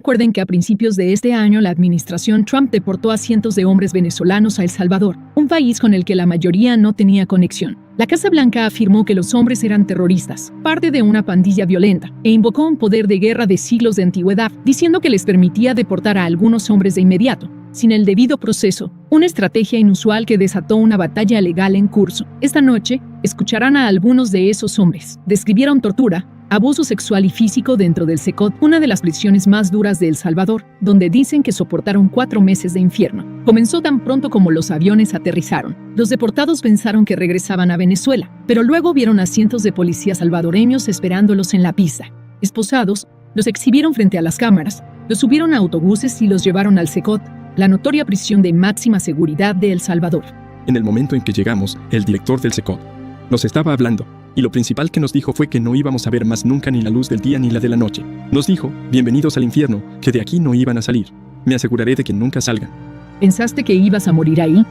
recuerden que a principios de este año la administración Trump deportó a cientos de hombres venezolanos a El Salvador, un país con el que la mayoría no tenía conexión. La Casa Blanca afirmó que los hombres eran terroristas, parte de una pandilla violenta, e invocó un poder de guerra de siglos de antigüedad, diciendo que les permitía deportar a algunos hombres de inmediato, sin el debido proceso, una estrategia inusual que desató una batalla legal en curso. Esta noche, escucharán a algunos de esos hombres. Describieron tortura, abuso sexual y físico dentro del Secot, una de las prisiones más duras de El Salvador, donde dicen que soportaron 4 meses de infierno. Comenzó tan pronto como los aviones aterrizaron. Los deportados pensaron que regresaban a Venezuela, pero luego vieron a cientos de policías salvadoreños esperándolos en la pista. Esposados, los exhibieron frente a las cámaras, los subieron a autobuses y los llevaron al Secot, la notoria prisión de máxima seguridad de El Salvador. En el momento en que llegamos, el director del Secot nos estaba hablando, y lo principal que nos dijo fue que no íbamos a ver más nunca ni la luz del día ni la de la noche. Nos dijo, bienvenidos al infierno, que de aquí no iban a salir. Me aseguraré de que nunca salgan. ¿Pensaste que ibas a morir ahí?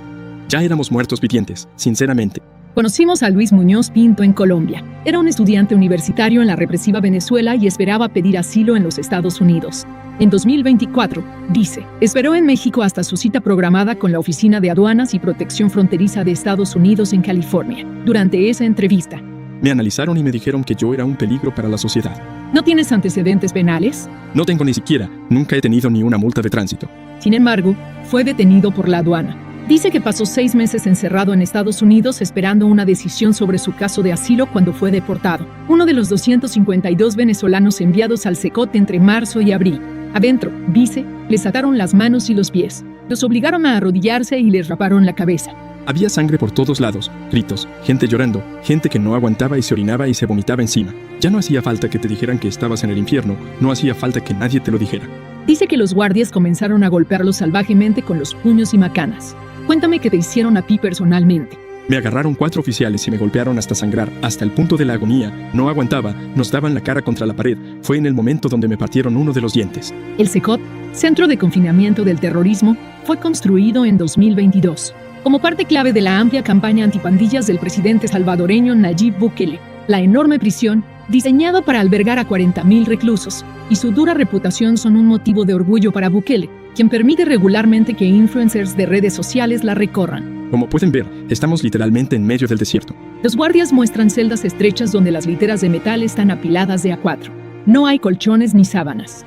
Ya éramos muertos vivientes, sinceramente. Conocimos a Luis Muñoz Pinto en Colombia. Era un estudiante universitario en la represiva Venezuela y esperaba pedir asilo en los Estados Unidos. En 2024, dice, esperó en México hasta su cita programada con la Oficina de Aduanas y Protección Fronteriza de Estados Unidos en California. Durante esa entrevista, me analizaron y me dijeron que yo era un peligro para la sociedad. ¿No tienes antecedentes penales? No tengo ni siquiera, nunca he tenido ni una multa de tránsito. Sin embargo, fue detenido por la aduana. Dice que pasó 6 meses encerrado en Estados Unidos esperando una decisión sobre su caso de asilo cuando fue deportado. Uno de los 252 venezolanos enviados al Secot entre marzo y abril. Adentro, dice, les ataron las manos y los pies. Los obligaron a arrodillarse y les raparon la cabeza. Había sangre por todos lados, gritos, gente llorando, gente que no aguantaba y se orinaba y se vomitaba encima. Ya no hacía falta que te dijeran que estabas en el infierno, no hacía falta que nadie te lo dijera. Dice que los guardias comenzaron a golpearlos salvajemente con los puños y macanas. Cuéntame qué te hicieron a ti personalmente. Me agarraron 4 oficiales y me golpearon hasta sangrar, hasta el punto de la agonía. No aguantaba, nos daban la cara contra la pared. Fue en el momento donde me partieron uno de los dientes. El Secot, Centro de Confinamiento del Terrorismo, fue construido en 2022. Como parte clave de la amplia campaña antipandillas del presidente salvadoreño Nayib Bukele. La enorme prisión, diseñada para albergar a 40.000 reclusos, y su dura reputación son un motivo de orgullo para Bukele, quien permite regularmente que influencers de redes sociales la recorran. Como pueden ver, estamos literalmente en medio del desierto. Los guardias muestran celdas estrechas donde las literas de metal están apiladas de A4. No hay colchones ni sábanas.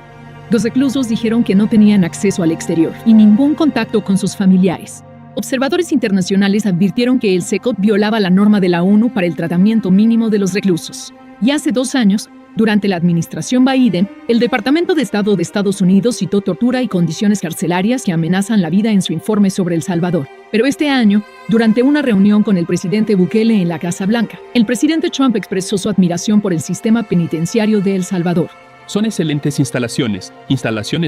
Los reclusos dijeron que no tenían acceso al exterior y ningún contacto con sus familiares. Observadores internacionales advirtieron que el Secot violaba la norma de la ONU para el tratamiento mínimo de los reclusos. Y hace 2 años, durante la administración Biden, el Departamento de Estado de Estados Unidos citó tortura y condiciones carcelarias que amenazan la vida en su informe sobre El Salvador. Pero este año, durante una reunión con el presidente Bukele en la Casa Blanca, el presidente Trump expresó su admiración por el sistema penitenciario de El Salvador. Son excelentes instalaciones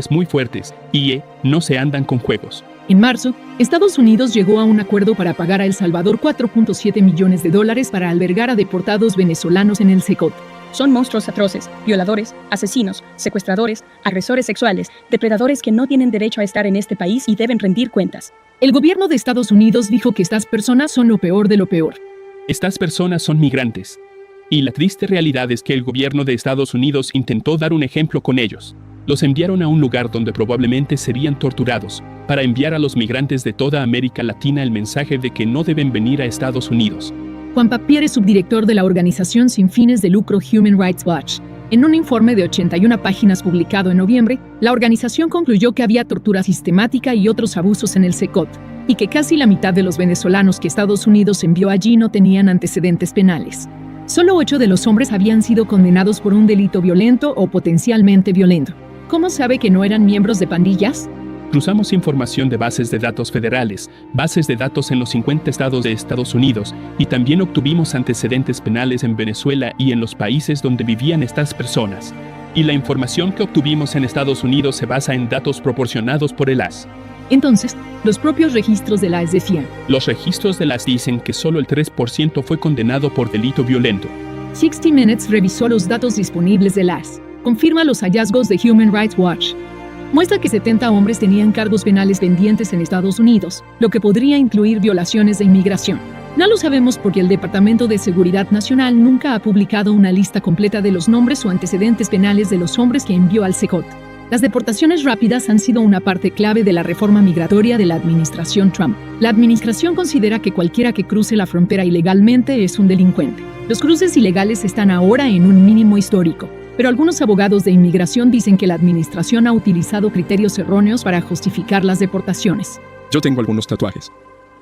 muy fuertes, y no se andan con juegos. En marzo, Estados Unidos llegó a un acuerdo para pagar a El Salvador $4.7 millones para albergar a deportados venezolanos en el Secot. Son monstruos atroces, violadores, asesinos, secuestradores, agresores sexuales, depredadores que no tienen derecho a estar en este país y deben rendir cuentas. El gobierno de Estados Unidos dijo que estas personas son lo peor de lo peor. Estas personas son migrantes. Y la triste realidad es que el gobierno de Estados Unidos intentó dar un ejemplo con ellos. Los enviaron a un lugar donde probablemente serían torturados, para enviar a los migrantes de toda América Latina el mensaje de que no deben venir a Estados Unidos. Juan Papier es subdirector de la organización sin fines de lucro Human Rights Watch. En un informe de 81 páginas publicado en noviembre, la organización concluyó que había tortura sistemática y otros abusos en el Secot, y que casi la mitad de los venezolanos que Estados Unidos envió allí no tenían antecedentes penales. Solo 8 de los hombres habían sido condenados por un delito violento o potencialmente violento. ¿Cómo sabe que no eran miembros de pandillas? Cruzamos información de bases de datos federales, bases de datos en los 50 estados de Estados Unidos, y también obtuvimos antecedentes penales en Venezuela y en los países donde vivían estas personas. Y la información que obtuvimos en Estados Unidos se basa en datos proporcionados por el AS. Entonces, los propios registros de la AS decían. Los registros de la AS dicen que solo el 3% fue condenado por delito violento. 60 Minutes revisó los datos disponibles de la AS. Confirma los hallazgos de Human Rights Watch. Muestra que 70 hombres tenían cargos penales pendientes en Estados Unidos, lo que podría incluir violaciones de inmigración. No lo sabemos porque el Departamento de Seguridad Nacional nunca ha publicado una lista completa de los nombres o antecedentes penales de los hombres que envió al Secot. Las deportaciones rápidas han sido una parte clave de la reforma migratoria de la administración Trump. La administración considera que cualquiera que cruce la frontera ilegalmente es un delincuente. Los cruces ilegales están ahora en un mínimo histórico, pero algunos abogados de inmigración dicen que la administración ha utilizado criterios erróneos para justificar las deportaciones. Yo tengo algunos tatuajes.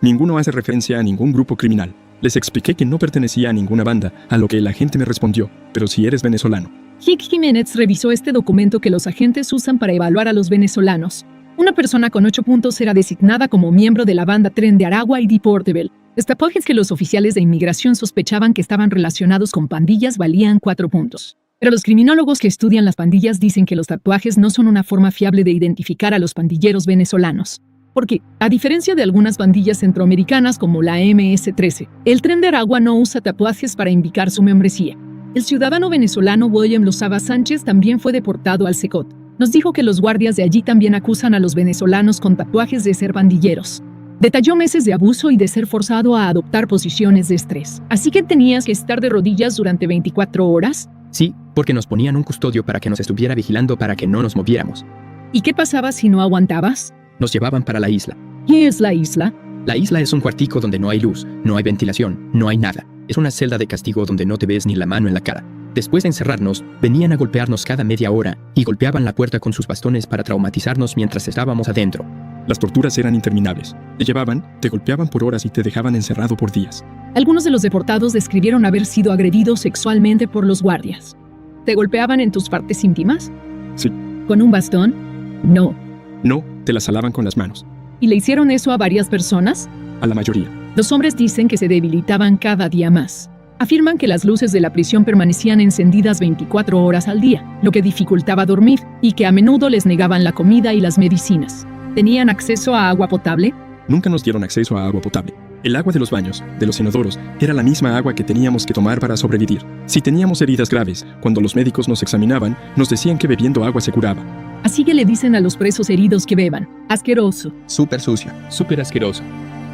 Ninguno hace referencia a ningún grupo criminal. Les expliqué que no pertenecía a ninguna banda, a lo que el agente me respondió, pero si eres venezolano. Hick Jiménez revisó este documento que los agentes usan para evaluar a los venezolanos. Una persona con 8 puntos era designada como miembro de la banda Tren de Aragua y Deportable. Los tatuajes que los oficiales de inmigración sospechaban que estaban relacionados con pandillas valían 4 puntos. Pero los criminólogos que estudian las pandillas dicen que los tatuajes no son una forma fiable de identificar a los pandilleros venezolanos. Porque, a diferencia de algunas pandillas centroamericanas como la MS-13, el Tren de Aragua no usa tatuajes para indicar su membresía. El ciudadano venezolano William Lozada Sánchez también fue deportado al SECOT. Nos dijo que los guardias de allí también acusan a los venezolanos con tatuajes de ser pandilleros. Detalló meses de abuso y de ser forzado a adoptar posiciones de estrés. ¿Así que tenías que estar de rodillas durante 24 horas? Sí, porque nos ponían un custodio para que nos estuviera vigilando para que no nos moviéramos. ¿Y qué pasaba si no aguantabas? Nos llevaban para la isla. ¿Qué es la isla? La isla es un cuartico donde no hay luz, no hay ventilación, no hay nada. Es una celda de castigo donde no te ves ni la mano en la cara. Después de encerrarnos, venían a golpearnos cada media hora y golpeaban la puerta con sus bastones para traumatizarnos mientras estábamos adentro. Las torturas eran interminables. Te llevaban, te golpeaban por horas y te dejaban encerrado por días. Algunos de los deportados describieron haber sido agredidos sexualmente por los guardias. ¿Te golpeaban en tus partes íntimas? Sí. ¿Con un bastón? No. No, te las alaban con las manos. ¿Y le hicieron eso a varias personas? A la mayoría. Los hombres dicen que se debilitaban cada día más. Afirman que las luces de la prisión permanecían encendidas 24 horas al día, lo que dificultaba dormir, y que a menudo les negaban la comida y las medicinas. ¿Tenían acceso a agua potable? Nunca nos dieron acceso a agua potable. El agua de los baños, de los inodoros, era la misma agua que teníamos que tomar para sobrevivir. Si teníamos heridas graves, cuando los médicos nos examinaban, nos decían que bebiendo agua se curaba. Así que le dicen a los presos heridos que beban. Asqueroso. Súper sucio. Súper asqueroso.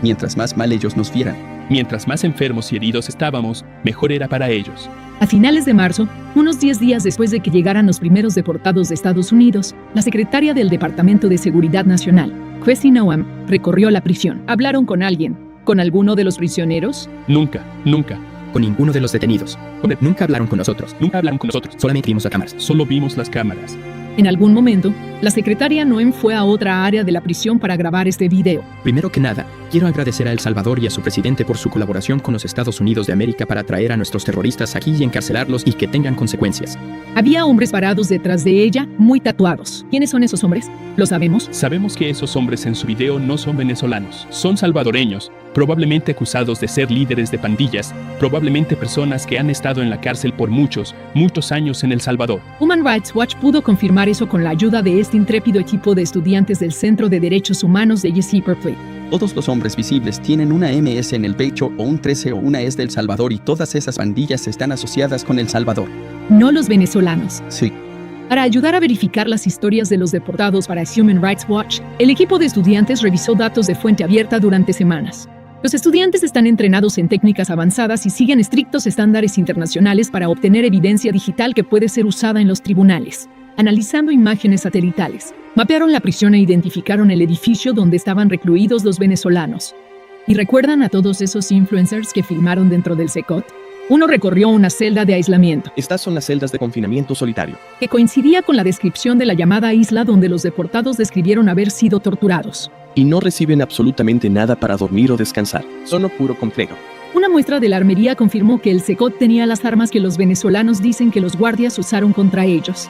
Mientras más mal ellos nos vieran. Mientras más enfermos y heridos estábamos, mejor era para ellos. A finales de marzo, unos 10 días después de que llegaran los primeros deportados de Estados Unidos, la secretaria del Departamento de Seguridad Nacional, Kristi Noem, recorrió la prisión. ¿Hablaron con alguien? ¿Con alguno de los prisioneros? Nunca, nunca. Con ninguno de los detenidos. Nunca hablaron con nosotros. Nunca hablaron con nosotros. Solamente vimos las cámaras. Solo vimos las cámaras. En algún momento, la secretaria Noem fue a otra área de la prisión para grabar este video. Primero que nada, quiero agradecer a El Salvador y a su presidente por su colaboración con los Estados Unidos de América para traer a nuestros terroristas aquí y encarcelarlos y que tengan consecuencias. Había hombres parados detrás de ella, muy tatuados. ¿Quiénes son esos hombres? ¿Lo sabemos? Sabemos que esos hombres en su video no son venezolanos, son salvadoreños, probablemente acusados de ser líderes de pandillas, probablemente personas que han estado en la cárcel por muchos años en El Salvador. Human Rights Watch pudo confirmar eso con la ayuda de este intrépido equipo de estudiantes del Centro de Derechos Humanos de UC Berkeley. Todos los hombres visibles tienen una MS en el pecho o un 13 o una es del Salvador y todas esas pandillas están asociadas con El Salvador. No los venezolanos. Sí. Para ayudar a verificar las historias de los deportados para Human Rights Watch, el equipo de estudiantes revisó datos de fuente abierta durante semanas. Los estudiantes están entrenados en técnicas avanzadas y siguen estrictos estándares internacionales para obtener evidencia digital que puede ser usada en los tribunales. Analizando imágenes satelitales, mapearon la prisión e identificaron el edificio donde estaban recluidos los venezolanos. ¿Y recuerdan a todos esos influencers que filmaron dentro del SECOT? Uno recorrió una celda de aislamiento, Estas son las celdas de confinamiento solitario. que coincidía con la descripción de la llamada isla donde los deportados describieron haber sido torturados. Y no reciben absolutamente nada para dormir o descansar. Solo puro complejo. Una muestra de la armería confirmó que el SECOT tenía las armas que los venezolanos dicen que los guardias usaron contra ellos.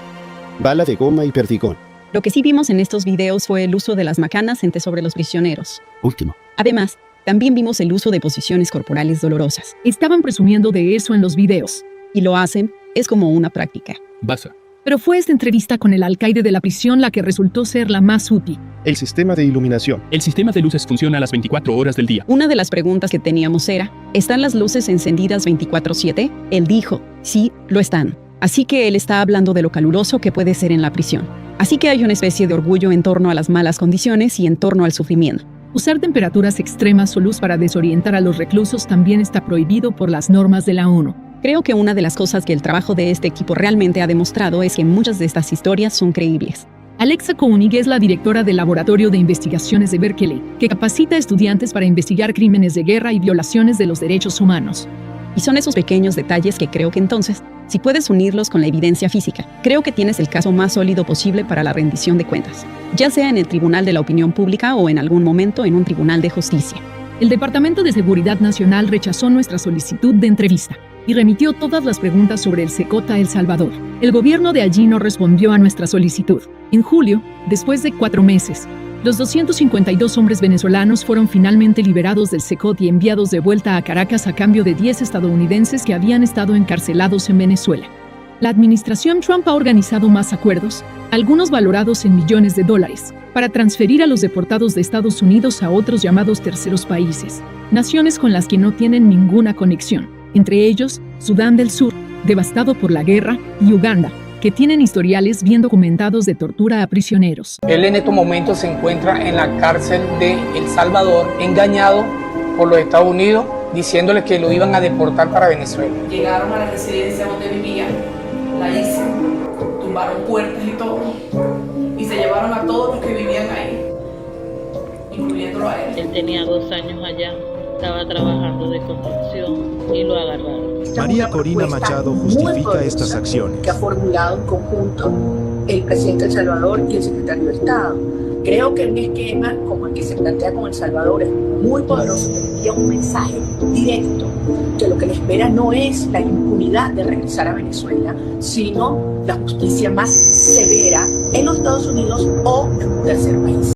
Bala de goma y perdigón. Lo que sí vimos en estos videos fue el uso de las macanas sobre los prisioneros. Último. Además, también vimos el uso de posiciones corporales dolorosas. Estaban presumiendo de eso en los videos. Y lo hacen, es como una práctica. Basta. Pero fue esta entrevista con el alcaide de la prisión la que resultó ser la más útil. El sistema de iluminación. El sistema de luces funciona a las 24 horas del día. Una de las preguntas que teníamos era, ¿están las luces encendidas 24/7? Él dijo, sí, lo están. Así que él está hablando de lo caluroso que puede ser en la prisión. Así que hay una especie de orgullo en torno a las malas condiciones y en torno al sufrimiento. Usar temperaturas extremas o luz para desorientar a los reclusos también está prohibido por las normas de la ONU. Creo que una de las cosas que el trabajo de este equipo realmente ha demostrado es que muchas de estas historias son creíbles. Alexa Koenig es la directora del Laboratorio de Investigaciones de Berkeley, que capacita a estudiantes para investigar crímenes de guerra y violaciones de los derechos humanos. Y son esos pequeños detalles que creo que entonces, si puedes unirlos con la evidencia física, creo que tienes el caso más sólido posible para la rendición de cuentas, ya sea en el Tribunal de la Opinión Pública o en algún momento en un tribunal de justicia. El Departamento de Seguridad Nacional rechazó nuestra solicitud de entrevista y remitió todas las preguntas sobre el CECOT a El Salvador. El gobierno de allí no respondió a nuestra solicitud. En julio, después de 4 meses, los 252 hombres venezolanos fueron finalmente liberados del CECOT y enviados de vuelta a Caracas a cambio de 10 estadounidenses que habían estado encarcelados en Venezuela. La administración Trump ha organizado más acuerdos, algunos valorados en millones de dólares, para transferir a los deportados de Estados Unidos a otros llamados terceros países, naciones con las que no tienen ninguna conexión, entre ellos Sudán del Sur, devastado por la guerra, y Uganda, que tienen historiales bien documentados de tortura a prisioneros. Él en estos momentos se encuentra en la cárcel de El Salvador, engañado por los Estados Unidos, diciéndole que lo iban a deportar para Venezuela. Llegaron a la residencia donde vivía, la hice, tumbaron puertas y todo, y se llevaron a todos los que vivían ahí, incluyéndolo a él. Él tenía 2 años allá, estaba trabajando de construcción y lo agarraron. María Corina Machado justifica estas acciones. Que ha formulado en conjunto el presidente de El Salvador y el secretario de Estado. Creo que un esquema como el que se plantea con El Salvador es muy poderoso, que envía un mensaje directo que lo que le espera no es la impunidad de regresar a Venezuela, sino la justicia más severa en los Estados Unidos o en un tercer país.